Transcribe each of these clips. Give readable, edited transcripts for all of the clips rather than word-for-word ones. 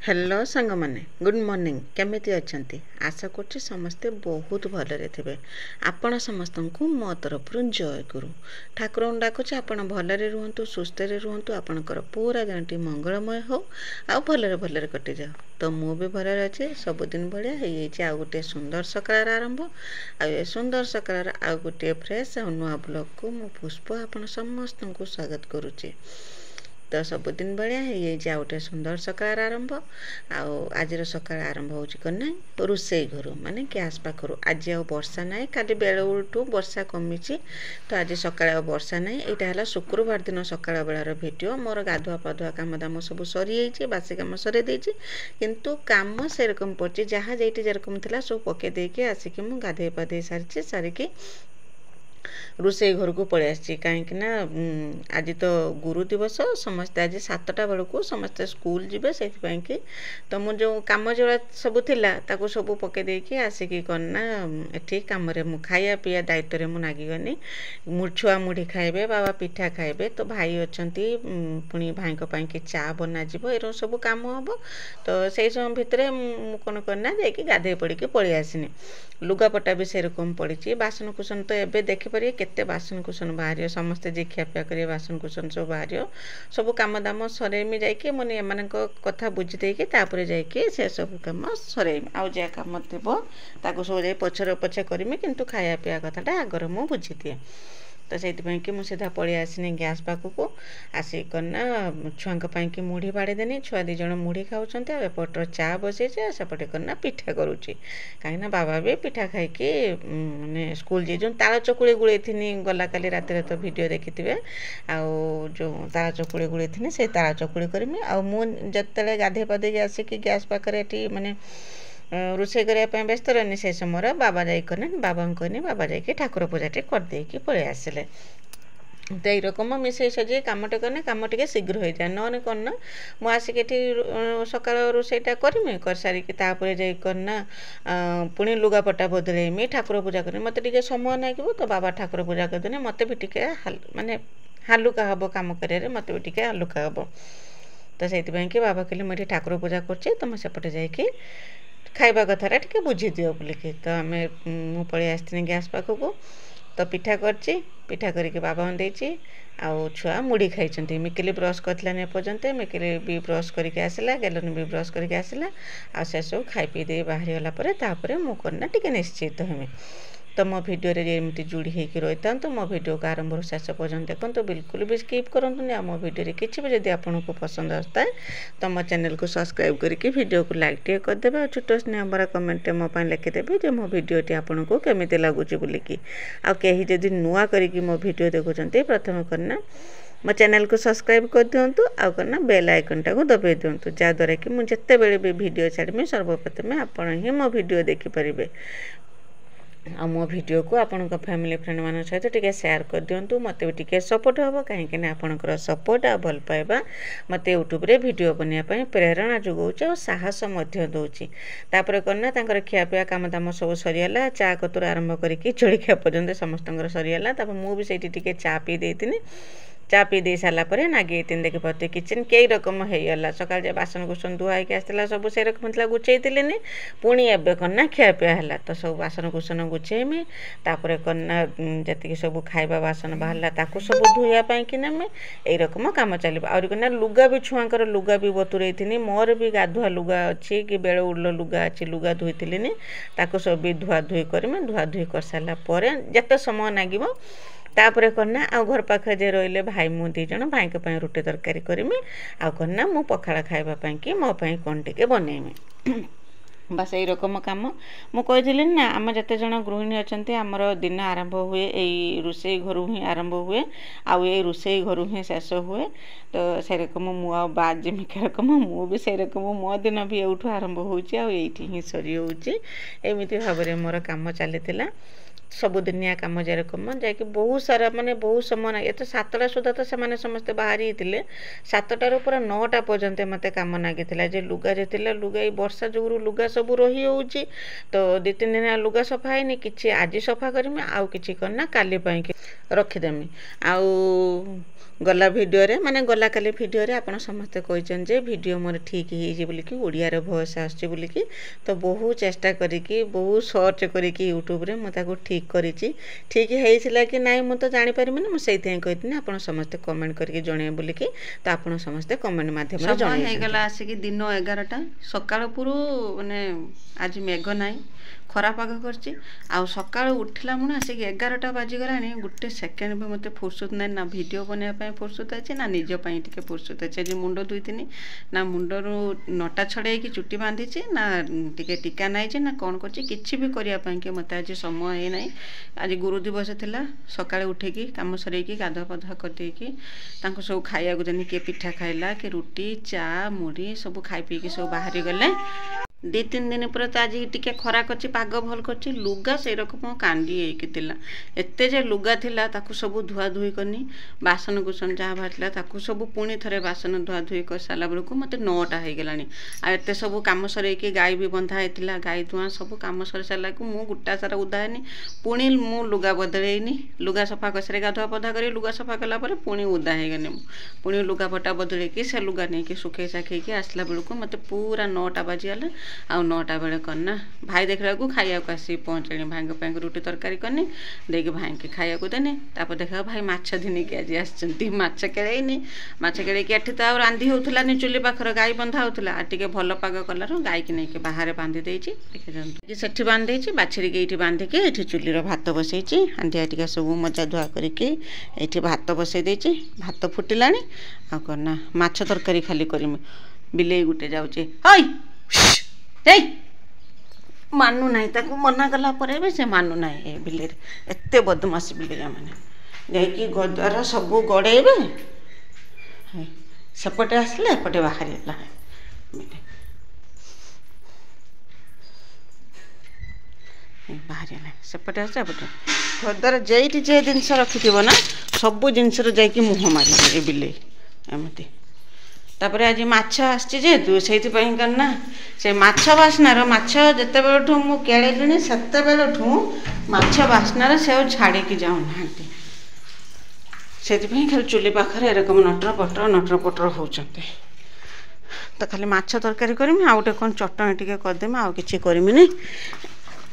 Hello सांग मैंने good morning केमिति अच्छंती आशा करछि समस्ते बहुत भलरे थिबे। आपण समस्त को मो तरफ जय गुरु ठाकुर डाकुछि आपण भलरे रुहंतु सुस्थ रे रुहंतु आपणकर पूरा दिनटी मंगलमय हो आ भलरे भलरे कटि जाओ। तो मु भी भलरे अछि सबुदिन बढ़िया हेछि। आ गोटे सुंदर सकाळ आरंभ आ ए सुंदर सकाळ आ गोटे फ्रेश आ नुआ ब्लॉग को मु पुष्प आपण समस्त को स्वागत करूछि। तो सबुदिन बढ़िया है गोटे सुंदर सकाळ आरंभ आज सकाळ आरंभ होची कन्ना रोसई घर माने गैस पाखरु। आज आ वर्षा नाई काली बेल उल्टू वर्षा कमी। तो आज सकाळ वर्षा नाई। एटा हला शुक्रवार दिन सकाळ बेलार भिडियो। मोर गाधुआ पाधुआ काम दाम सब सरी जाइए बासी काम सरी देइछि किंतु काम से रकम पड़छि जहाँ जेटी जेरकम थिला सब पके देके आसिक मु गाधे पाधे सारिकी रोसई घर को पलि आसी कहीं आज तो गुरु दिवस समस्ते आज 7टा बेलू समस्ते स्कूल जीवे से कि तो मु जो कम जो सब थिला ताको सब पके देकी आसिकी करना एठी काम रे मु खाया पिया दायित्व रे मु नागिगनी। छुआ मुढ़ी खाइबे बाबा पिठा खाइबे तो भाई अछंती पुणी भाई को पाई कि चा बना जीवो एरो सब काम हबो। तो सेई समय भितरे मु कोन करना जाई गाधे पड़ी के पळि आसिनी। लुगापटा भी से रकम पड़ी बासन कुसन तो एबे देखि पारे केते बासन कुसन बाहर समस्ते जे खियापिया करिए बासन कुसन सब बाहर सब काम दाम सरेमी जाइए मुझे एम कथा बुझी देकी तापर जाइए से सब कम सरेमी आउ जहाँ कम थी सब जाए पछर पछे करमी किंतु खाया पिया कथाटा आगर मु बुझी दिए। तो से कि मुझे सीधा पलि आसनी गैस पाखक आसिकना छुआ कि मुढ़ी बाड़ी देनी। छुआ दीज मुढ़ी खाऊँ एपटर चा बसई सेपटे करना पिठा करुच्ची कहीं बाबा भी पिठा खाई माने स्कूल जी जो ताल चकुड़ी गुड़े थी गला काली रात तो वीडियो देखी थे जो ताल चकुड़ी गुड़े थी से ताल चकुड़ी करमी मुझे गाधे पाधे आसिक गैस पाखे माने रोषे करने व्यस्त रहनी से समय बाबा जाने बाबा कहनी बाबा जा ठाकुर पूजाटे करदे पलि आसिले। तो यही रकम मिसे सजे कमटे करने कम टे शीघ्र हो जाए नन करना मु आसिक सका रोसईटा करमी कर सारिकी जाना पुणी लुगापटा बदलेमी ठाकुर पूजा करनी मत टे समय लगे। तो बाबा ठाकुर पूजा करदे मत भी टे माने हालुका हम कम कर मत भी टे हालुका हम। तो से कि बाबा कहले मुझे ठाकुर पूजा कर तुम सेपटे जाकि खाइबा कथारा टे बुझी दियो बोलिकी। तो आम मु पलि आसनी गैस पाखक तो पिठा करची पिठा करके बाबा देची आउ छुआ मुढ़ी खाई मिकिली ब्रश करथिलानी एपर्यंत मिकिली भी ब्रश करके आसला गेलन भी ब्रश करके आसला आ से सब खाई पी दे बाहरी गला परे तापरे मु करना टिके निश्चित हेमी। तो मो भिडियो एमती जोड़ी होकर रही था तो मो भिडियो को आरंभ शेष पर्यंत देखो तो बिल्कुल भी स्किप करंतुनी। आ मो भिडियो किसी भी जब आपको पसंद आता है तो मो चैनल को सब्सक्राइब करके वीडियो को लाइक टे करदे और छोट स्नेह भरा कमेंट मो लिखिदेवे जो मो भिडियोटी आपको केमिति लगुच बोलिकी। आ कहीं जदि नुआ करिकी मो भिडियो देखुंत प्रथम करना मो चैनल को सब्सक्राइब कर दिंतु आउ करना बेल आइकन टाको दबाई दिंतु जहाँद्वारा कि मुझे बेले भी भिडियो छाड़मी सर्वप्रथमे आपण ही मो भिडियो देखिपारे। आ मो भिडियो को आपण फैमिली फ्रेंड मान सहित टिके शेयर कर दिंतु मत भी टिके सपोर्ट हम कहीं आपणकर सपोर्ट आ भल पाइबा मत यूट्यूब रे भिडियो बनवाई प्रेरणा जोगाऊँ और साहस दूची। तापर करना तांकर खियापिया काम दाम सब सरीगला चा कतुर आरंभ करके जलखिया पर्यंत समस्त सरीगला। तापर मु भी सेठी टिके चा पी देती चा पी दे सारापर नागे तीन देखी पाते किचन कई रकम होगा सका बासन कुसन धुआ होकर आसला सब से रकम था गुछे पुणी एवं करना खियापिया है तो सब बासन कुसन गुछेमी तापर करना जी सब खाइबा बासन बाहर ताकू सब धोयापाई कि नेमे यही रकम कम चलो आउरी करना लुगा भी छुआंकर लुगा भी बतुरई थी मोर भी गाधुआ लुगा अच्छी कि बेल उड़ लुगा अच्छी लुगा धोईली ताकू सब भी धुआ धुई करमी धुआ धुई कर सारापर जिते समय लगे तापर करना आ घर पाखे जे रहिले भाई मु दी जन भाई के रुटी तरकारी करमी आ करना मु पखाड़ा खाइबा कि मो कौन टिके बनैमी बस यही रकम कम मु कही ना आम जिते जन गृहिणी अच्छा आमर दिन आरंभ हुए यही रोसई घर ही आरंभ हुए आउ ये रोसई घर ही शेष हुए। तो से रकम मु बाजिमिका रकम मु भी से रकम मो दिन भी यूठू आरंभ होती ही सरी होमती भाव मोर कम चली ସବୁଦିନିଆ କାମ ଯେରକମ ଯାଇକି ବହୁତ ସାରା ମାନେ ବହୁତ ସମୟ ଲାଗେ ଏତେ 7ଟା ସୁଦ୍ଧା ତ ସେମାନେ ସମସ୍ତେ ବାହାରି ଥିଲେ 7ଟାରୁ ପୁରା 9ଟା ପର୍ଯ୍ୟନ୍ତ ମୋତେ କାମ ଲାଗିଥିଲା ଯେ ଲୁଗା ଯେ ଥିଲା ଲୁଗା ଏଇ ବର୍ଷା ଯୋଗୁଁରୁ ଲୁଗା ସବୁ ରହିଯାଉଛି ତ 2-3 ଦିନ ଲୁଗା ସଫା ହେଇନି କିଛି ଆଜି ସଫା କରିମି ଆଉ କିଛି କରିନା କାଲି ପାଇଁକି ରଖିଦେମି ଆଉ ଗଲା ଭିଡ଼ିଓରେ ମାନେ ଗଲା କାଲି ଭିଡ଼ିଓରେ ଆପଣ ସମସ୍ତେ କହିଛନ୍ତି ଯେ ଭିଡ଼ିଓ ମୋର ଠିକ୍ ହେଇଛି ବୋଲିକି ଓଡ଼ିଆର ଭଏସ୍ ଆସୁଛି ବୋଲିକି ତ ବହୁତ ଚେଷ୍ଟା କରିକି ବହୁତ ସର୍ଚ୍ଚ କରିକି ୟୁଟ୍ୟୁବରେ ମୁଁ ତାକୁ ଠିକ୍ କରିଛି ଠିକ୍ ହେଇଥିଲା କି ନାଇଁ ମୁଁ ତ ଜାଣିପାରିବିନି ମୁଁ ସେଇଥିପାଇଁ କହିଥିଲି ଆପଣ ସମସ୍ତେ କମେଣ୍ଟ କରିକି ଜଣେଇବେ ବୋଲିକି ତ ଆପଣ ସମସ୍ତେ କମେଣ୍ଟ ମାଧ୍ୟମରେ ଜଣେଇ ହେଇଗଲା ଆସିକି ଦିନ 11ଟା ସକାଳ ପୁରୁ ମାନେ ଆଜି ମେଘ ନାହିଁ ଖରା ପାଗ କରିଛି ଆଉ ସକାଳୁ ଉଠିଲା ମୁଁ ଆସିକି 11ଟା ବାଜିଗଲାଣି ଗୋଟେ ସେକେଣ୍ଡ ବି ମୋତେ ଫୁର୍ସତ ନାହିଁ ନା ଭିଡ଼ିଓ ବନେଇବା ପାଇଁ ଫୁର୍ସତ ଅଛି ନା ନିଜ ପାଇଁ ଟିକେ ଫୁର୍ସତ ଅଛି ଆଜି ମୁଣ୍ଡ ଧୋଇଥିନି ନା ମୁଣ୍ଡରୁ ନଟା ଛଡ଼େଇକି ଚୁଟି ବାନ୍ଧିଛି ନା ଟିକେ ଟୀକା ନାଇଛି ନା କ'ଣ କରିଛି କିଛି ବି କରିବା ପାଇଁକି ମୋତେ ଆଜି ସମୟ ହେଇନାହିଁ ଆଜି ଗୁରୁ ଦିବସ ଥିଲା ସକାଳେ ଉଠିକି କାମ ସରେଇକି ଗାଧୁଆ ପାଧୁଆ କରିଦେଇକି ତାଙ୍କୁ ସବୁ ଖାଇବାକୁ ଦେନି କିଏ ପିଠା ଖାଇଲା କିଏ ରୁଟି ଚା ମୁଢ଼ି ସବୁ ଖାଇ ପିଇକି ସବୁ ବାହାରି ଗଲେ 2-3 ଦିନ ପରେ ତ ଆଜି ଟିକେ ଖରା କରିଛି ପାଗ ଭଲ କରିଛି ଲୁଗା ସେଇ ରକମ କାଣ୍ଡି ହେଇକି ଥିଲା ଏତେ ଯେ ଲୁଗା ଥିଲା ତାକୁ ସବୁ ଧୁଆଧୁଇ କନି ବାସନ କୁସନ ଯାହା ବାହାରିଥିଲା ତାକୁ ସବୁ ପୁଣି ଥରେ ବାସନ ଧୁଆଧୁଇ କରିସାରିଲା ବେଳକୁ ମୋତେ 9ଟା ହେଇଗଲାଣି ଆଉ ଏତେ ସବୁ କାମ ସରେଇକି ଗାଈ ବି ବନ୍ଧା ହେଇଥିଲା ଗାଈ ଧୂଆଁ ସବୁ କାମ ସରି ସାରିଲାକୁ ମୁଁ ଗୋଟା ସାରା ଉଦା ହେନି ପୁଣି ମୁଁ ଲୁଗା ବଦଳେଇନି ଲୁଗା ସଫା କରିସାରି ଗାଧୁଆ ପାଧୁଆ କରି ଲୁଗା ସଫା କଲା ପରେ ପୁଣି ଉଦା ହେଇଗନି ମୁଁ ପୁଣି ଲୁଗାପଟା ବଦଳେଇକି ସେ ଲୁଗା ନେଇକି ଶୁଖେଇ ସାଖେଇକି ଆସିଲା ବେଳକୁ ମୋତେ ପୁରା 9ଟା ବାଜିଗଲା ଆଉ 9ଟା ବେଳେ କନା ଭାଇ ଦେଖିଲାକୁ ଖାଇବାକୁ ଆସିକି ପହଞ୍ଚିଲେଣି ଭାଇଙ୍କ ପାଇଁ ରୁଟି ତରକାରୀ କନି ଦେଇକି ଭାଇଙ୍କି ଖାଇବାକୁ ଦେନି ତାପରେ ଦେଖିବାକୁ ଭାଇ ମାଛ ଧନିକି ଆଜି ଆସିଛନ୍ତି ମାଛ କେଳେଇନି ମାଛ କେଳେଇକି ଏଠି ତ ଆଉ ରାନ୍ଧି ହେଉଥିଲାନି ଚୁଲି ପାଖରେ ଗାଈ ବନ୍ଧା ହେଉଥିଲା ଆଉ ଟିକେ ଭଲ ପାଗ କଲାରୁ ଗାଈକି ନେଇକି ବାହାରେ ବାନ୍ଧି ଦେଇଛି ସେଠି ବାନ୍ଧି ଦେଇଛି ବାଛିରିକି ଏଇଠି ବାନ୍ଧିକି ଏଠି ଚୁଲିର ଭାତ ବସେଇଛି ହାଣ୍ଡିଆ ଟିକେ ସବୁ ମଜା ଧୁଆ କରିକି ଏଇଠି ଭାତ ବସେଇ ଦେଇଛି ଭାତ ଫୁଟିଲାଣି ଆଉ କ'ଣ ନା ମାଛ ତରକାରୀ ଖାଲି କରିମି ବିଲେଇ ଗୋଟେ ଯାଉଛି ହଇ ଏଇ ମାନୁ ନାହିଁ ତାକୁ ମନା କଲା ପରେ ବି ସେ ମାନୁ ନାହିଁ ଏ ବିଲେରେ ଏତେ ବଦମାସ ବିଲେଇଆ ମାନେ ଯାଇକି ଦ୍ୱାରା ସବୁ ଗଡ଼େଇବେ ସେପଟେ ଆସିଲେ ଏପଟେ ବାହାରିଲା ବାହାରିଲା ସେପଟେ ଆସିଲେ ଏପଟେ ଘରଦ୍ୱାର ଯେଇଠି ଯେ ଜିନିଷ ରଖିଥିବ ନା ସବୁ ଜିନିଷରେ ଯାଇକି ମୁହଁ ମାରିବ ଏ ବିଲେଇ ଏମିତି ତାପରେ ଆଜି ମାଛ ଆସିଛି ଯେହେତୁ ସେଇଥିପାଇଁ ନା ସେ ମାଛ ବାସ୍ନାର ମାଛ ଯେତେବେଳଠୁ ମୁଁ କେଳେଇଲିଣି ସେତେବେଳଠୁ ମାଛ ବାସ୍ନାରେ ସେ ଆଉ ଛାଡ଼ିକି ଯାଉନାହାନ୍ତି ସେଥିପାଇଁ ଖାଲି ଚୁଲି ପାଖରେ ଏରକମ ନଟର ପଟର ହେଉଛନ୍ତି ତ ଖାଲି ମାଛ ତରକାରୀ କରିମି ଆଉ ଗୋଟେ କ'ଣ ଚଟଣି ଟିକେ କରିଦେମି ଆଉ କିଛି କରିମିନି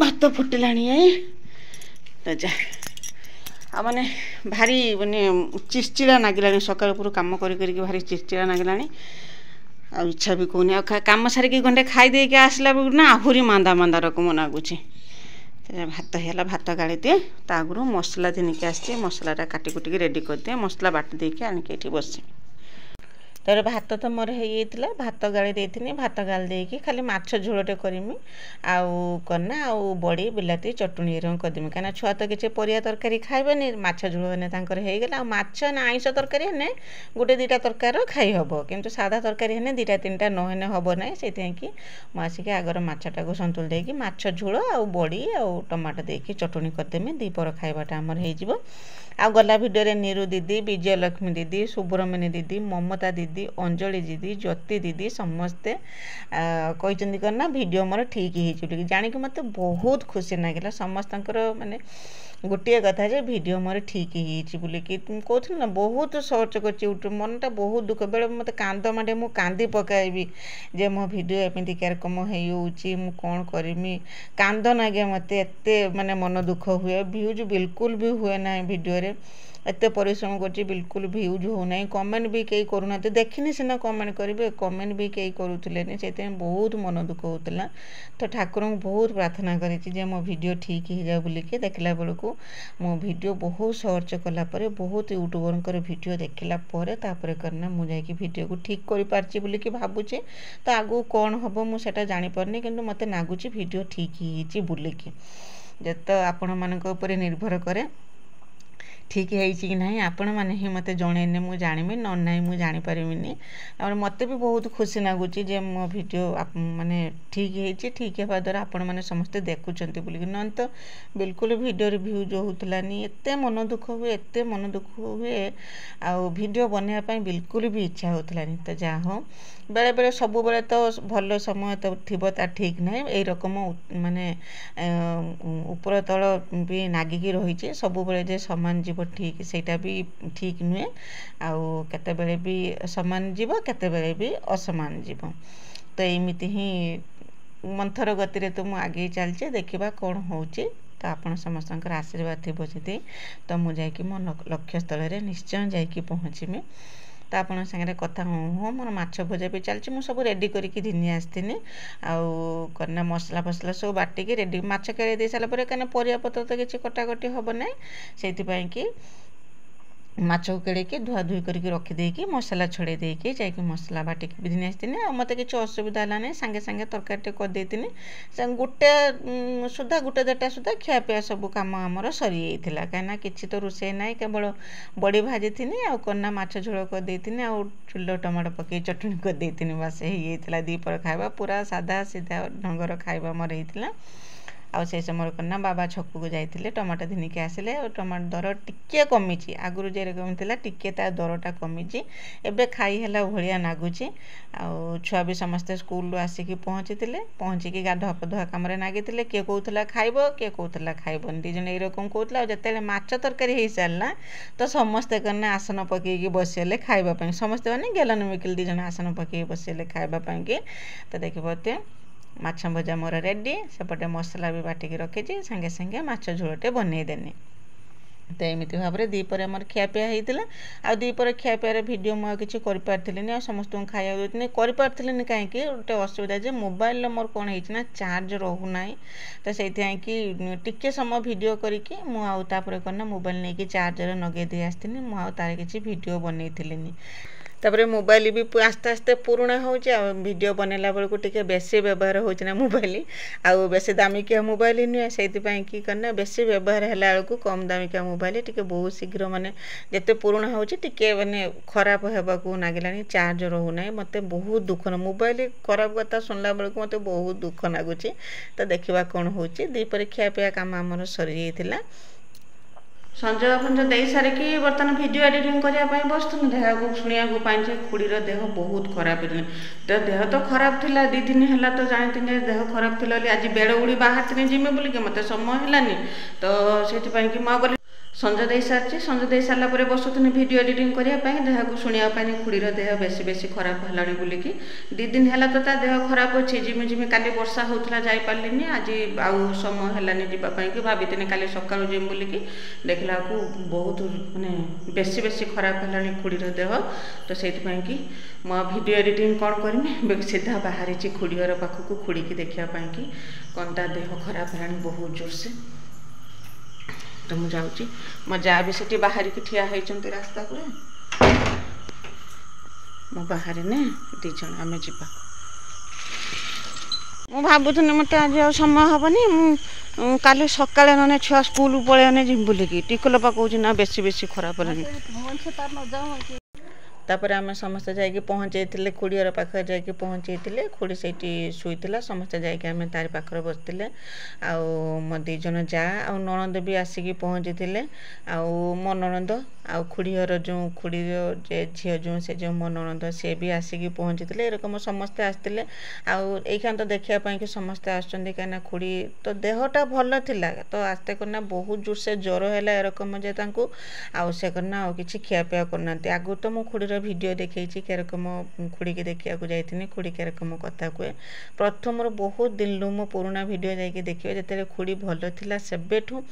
ଭାତ ଫୁଟିଲାଣି ତ ଯା ଆଉ ମାନେ ଭାରି ମାନେ ଚିଡ଼ଚିଡ଼ା ଲାଗିଲାଣି ସକାଳୁ ପୁରା କାମ କରିକି ଭାରି ଚିଡ଼ଚିଡ଼ା ଲାଗିଲାଣି ଆଉ ଇଚ୍ଛା ବି କହୁନି ଆଉ କାମ ସାରିକି ଗଣ୍ଡେ ଖାଇ ଦେଇକି ଆସିଲା ବେଳକୁ ନା ଆହୁରି ମାନ୍ଦା ରକମ ଲାଗୁଛି ଭାତ ହେଇଗଲା ଭାତ ଗାଳି ଦିଏ ତା ଆଗରୁ ମସଲା ଧନିକି ଆସିଛି ମସଲାଟା କାଟି କୁଟିକି ରେଡ଼ି କରିଦିଏ ମସଲା ବାଟି ଦେଇକି ଆଣିକି ଏଠି ବସିବି ତାପରେ ଭାତ ତ ମୋର ହେଇଯାଇଥିଲା ଭାତ ଗାଳି ଦେଇଥିଲି ଭାତ ଗାଳି ଦେଇକି ଖାଲି ମାଛ ଝୋଳଟେ କରିମି ଆଉ କନା ଆଉ ବଡ଼ି ବିଲାତି ଚଟଣି ଏରକମ କରିଦେମି କାହିଁକିନା ଛୁଆ ତ କିଛି ପରିବା ତରକାରୀ ଖାଇବେନି ମାଛ ଝୋଳ ହେନେ ତାଙ୍କର ହେଇଗଲା ଆଉ ମାଛ ନା ଆଇଁଷ ତରକାରୀ ହେନେ 1-2ଟା ତରକାରୀର ଖାଇ ହେବ କିନ୍ତୁ ସାଧା ତରକାରୀ ହେନେ 2-3ଟା ନହେନେ ହେବ ନାହିଁ ସେଇଥିପାଇଁ କି ମୁଁ ଆସିକି ଆଗର ମାଛଟାକୁ ସନ୍ତୁଳି ଦେଇକି ମାଛ ଝୋଳ ଆଉ ବଡ଼ି ଆଉ ଟମାଟୋ ଦେଇକି ଚଟଣି କରିଦେମି ଦ୍ୱିପହର ଖାଇବାଟା ଆମର ହେଇଯିବ ଆଉ ଗଲା ଭିଡ଼ିଓରେ ନିରୁ ଦିଦି ବିଜୟଲକ୍ଷ୍ମୀ ଦିଦି ସୁବ୍ରମଣ୍ୟ ଦିଦି ମମତା ଦିଦି ଅଞ୍ଜଳି ଦିଦି ଜ୍ୟୋତି ଦିଦି ସମସ୍ତେ କହିଛନ୍ତି କ'ଣ ନା ଭିଡ଼ିଓ ମୋର ଠିକ୍ ହେଇଛି ବୋଲି ଜାଣିକି ମୋତେ ବହୁତ ଖୁସି ଲାଗିଲା ସମସ୍ତଙ୍କର ମାନେ ଗୋଟିଏ କଥା ଯେ ଭିଡ଼ିଓ ମୋର ଠିକ୍ ହେଇଛି ବୋଲିକି କହୁଥିଲି ନା ବହୁତ ସର୍ଚ୍ଚ କରିଛି ୟୁଟ୍ୟୁବ୍ ମନଟା ବହୁତ ଦୁଃଖ ବେଳେ ମୋତେ କାନ୍ଦ ମାଡ଼େ ମୁଁ କାନ୍ଦି ପକାଇବି ଯେ ମୋ ଭିଡ଼ିଓ ଏମିତି କ୍ୟାରକମ ହେଇଯାଉଛି ମୁଁ କ'ଣ କରିମି କାନ୍ଦ ଲାଗେ ମୋତେ ଏତେ ମାନେ ମନ ଦୁଃଖ ହୁଏ ଭ୍ୟୁଜ୍ ବିଲକୁଲ ବି ହୁଏ ନାହିଁ ଭିଡ଼ିଓରେ ଏତେ ପରିଶ୍ରମ କରୁଛି ବିଲକୁଲ ଭ୍ୟୁଜ୍ ହେଉନାହିଁ କମେଣ୍ଟ ବି କେହି କରୁନାହାନ୍ତି ଦେଖିନି ସିନା କମେଣ୍ଟ କରିବେ କମେଣ୍ଟ ବି କେହି କରୁଥିଲେନି ସେଥିପାଇଁ ବହୁତ ମନ ଦୁଃଖ ହେଉଥିଲା ତ ଠାକୁରଙ୍କୁ ବହୁତ ପ୍ରାର୍ଥନା କରିଛି ଯେ ମୋ ଭିଡ଼ିଓ ଠିକ୍ ହେଇଯାଉ ବୋଲିକି ଦେଖିଲା ବେଳକୁ ମୋ ଭିଡ଼ିଓ ବହୁତ ସର୍ଚ୍ଚ କଲା ପରେ ବହୁତ ୟୁଟ୍ୟୁବରଙ୍କର ଭିଡ଼ିଓ ଦେଖିଲା ପରେ ତାପରେ କରିନା ମୁଁ ଯାଇକି ଭିଡ଼ିଓକୁ ଠିକ୍ କରିପାରିଛି ବୋଲିକି ଭାବୁଛି ତ ଆଗକୁ କ'ଣ ହେବ ମୁଁ ସେଇଟା ଜାଣିପାରୁନି କିନ୍ତୁ ମୋତେ ଲାଗୁଛି ଭିଡ଼ିଓ ଠିକ୍ ହେଇଛି ବୋଲିକି ଯେ ତ ଆପଣମାନଙ୍କ ଉପରେ ନିର୍ଭର କରେ ठीक है कि नहीं आपण मैंने ही मत जन मुझे जानी न ना मुझे जानीपारि और मत भी बहुत खुशी लगुच जे मो भिडियो माने ठीक है ठीक है द्वारा आपण मैंने समस्ते देखुं बोलिक न तो बिल्कुल भिडियो भ्यू जो होलानी एत मन दुख हुए एत मन दुख हुए आउ भिडियो बनवाई बिल्कुल भी इच्छा होलानी तो जहाँ हो बेले बेले सब बेले तो भल समय तो थी ठीक ना यही रकम माने ऊपर तल भी नागिकी रही सब बेले जे समान जीव ठीक सेटा भी ठीक नुहे आउ केतेबेले भी समान जीव केतेबेले भी असमान जीव तो एमती ही मंथर गति तो मुझे आगे चलचे देखा कौन हो तो आपण समस्त आशीर्वाद थी जी तो मुझे मो लक्ष्य स्थल निश्चय जाकि पहुँचमी तो आपण सागर कथा हूँ मोर माछ भजा भी चलती मुझे सब रेडी करके घिनी आसनी आना मसला फसला सब बाटिकी रेडी माछ केड़े दे सारापर कहीं परिया पत्र तो किसी कटाकटी हम ना से माछ को केड़े धुआ धुई करके रखिदेकी मसला छड़े देकी जाकि मसला बाटिकी घिनी आसनी आ मत किसी असुविधा है ना सांगे सांगे तरकारी करदेनी गोटे सुधा गोटे देटा सुधा खियापिया सब कम आमर सरी जाइला कहीं किसी तो रोषे ना केवल बड़ी भाजी थी आ कना माछ झोल करदेनी आ चुल्लो टमाटो पकई चटनी करदेनी बास हो दीपर खाଇବା पूरा सादा सीधा ढंगर खाଇବା मोर होता आउ से समय कना बाबा छक को जाते टमाटो घिनिकी आसिले टमाटो दर टिके कमी आगुरी जे रकम था टिके ता दरटा कमी एबे खाई है भाया लगुच छुआ भी समस्ते स्कूल आसिकी पहुँचिकी गाधुआ पधुआ कम लगी किए कहला खाइब किए कहला खाइबन दीज ये रकम कहला जिते माछ तरकारी हो सारा तो समस्ते करना आसन पकईकी बसले खावाई समस्ते मैंने गेलन मिकिल दीज आसन पकई बसले खावाई तो देखते माछ भजा मोर रेडी सेपटे मसला भी बाटिकी रखी सांगे सांगे माछ झोलटे बनईदेनी तो एमती भाव में दीपर आम खियापिया होता आ दीपर खियापिया भिडियो मुझे किसी कर समस्त खाया देनी कहीं गोटे असुविधा जे मोबाइल मोर कौन होना चार्ज रोना तो से टिके समय भिडियो करके मुझे करना मोबाइल नहीं कि चार्जर नगे दे आसनी मुझे तार किसी भिडियो बनई तापर मोबाइल भी आस्ते आस्ते पुराणा होडियो बनैला बेलू टे बेसी व्यवहार होना मोबाइल आउ बेसी दामिकिया मोबाइल नुहे से कि करना बेसी व्यवहार है बेलू कम दामिकिया मोबाइल टे बहुत शीघ्र माने जिते पुराणा होटे माने खराब होगा लगे चार्ज रोना मत बहुत दुख मोबाइल खराब कथा शुणला बेलू मत बहुत दुख लगुच तो देखा कौन हो दीपर खियापिया कम आमर सरी जाइला संजय फंज दे सारिकी बर्तमान वीडियो एडिटिंग करने बसुन देह को शुणा पाई खुड़ीर देह बहुत खराब तो देह तो खराब थिला 2 दिन है तो जानती देह खराब थी आज बेड़ उड़ी बाहर जिमे बोलिक मत समय है तो से मुझे संजय दे सारी संजय दे सारापर बसुनी वीडियो एडिटिंग करने देह को शुणापी खुड़ीर देह बेसी बेसी खराब है बोलिकी 2 दिन है तो देह खराब अच्छे जिमी जिमी काली वर्षा होता जापारे आज आउ समय है जावाई कि भाई काली सकाल जिमी बोलिकी देखला बहुत माने बेसी बेसी खराब है खुड़ीर देह तो से कि मो वीडियो एडिटिंग कौन करमी सीधा बाहरी खुड़ीर पाखक खुड़ी की देखापी कि कौन ता देह खराब है बहुत जोर से तो मुझे जाऊँगी मो जा भी से बाहर की ठिया होती रास्ता को मो बाहर ने दीज आम जा मु भावुनी मत आज समय हेनी काली सकाले ना छुआ स्कूल पलैने जिम बोलिकी टिकल पा कौन ना बेसी बेसी खराब तापर आम समस्ते जाकि पहुँचे खुड़ीर पाखे जाकि पहुँचे खुड़ी से शुईला समस्ते जाकि आम तार पाखर बसते आउ मो 2 जन जा आ ननद भी आसिकी पहुँची आउ मो ननद आउ खुड़ीर जो खुड़ीर झील जो से जो मो ननद सी भी आसिकी पहुँची एरकम समस्ते आसते आउ यही तो देखापी कि समस्ते आसुँच कहीं खुड़ी तो देहटा भल था तो आस्ते करना बहुत जोर से ज्वर है एरकम जे आउ से करना आउ कि खियापिया करना आगु तो मो खुड़ी वीडियो देखी केरकम खुड़ी की देखा जाइए खुड़ी केरकम कथा कहे प्रथम बहुत दिन लू मो पुराना वीडियो जाकि देखिए जिते खुड़ी भल था सेबेठू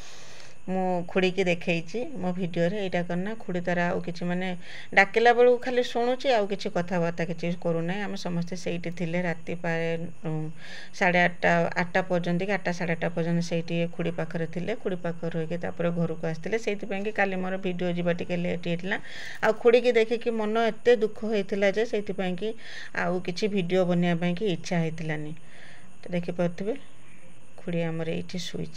मु खुड़ी की देखी मो भिडियो यहाँ करना खुड़ी तार आउ कि मानने डाकिला बेलू खाली शुणुची आउ कि कथबार्ता किसी करूना आम समस्ते से राति 8:30 पर्यंत कि 8 साढ़े 8 पर्यंत से खुड़ी पाखे थे खुड़ी पाखे रही घर को आसते से काली मोर भिडियो जावा टे लेट होता आ खुड़ी की देखिकी मन एत दुख होता जे से कि आउ कि भिडियो बनवाई कि इच्छा होता तो देखिपे खुड़ी आमर ये शुई।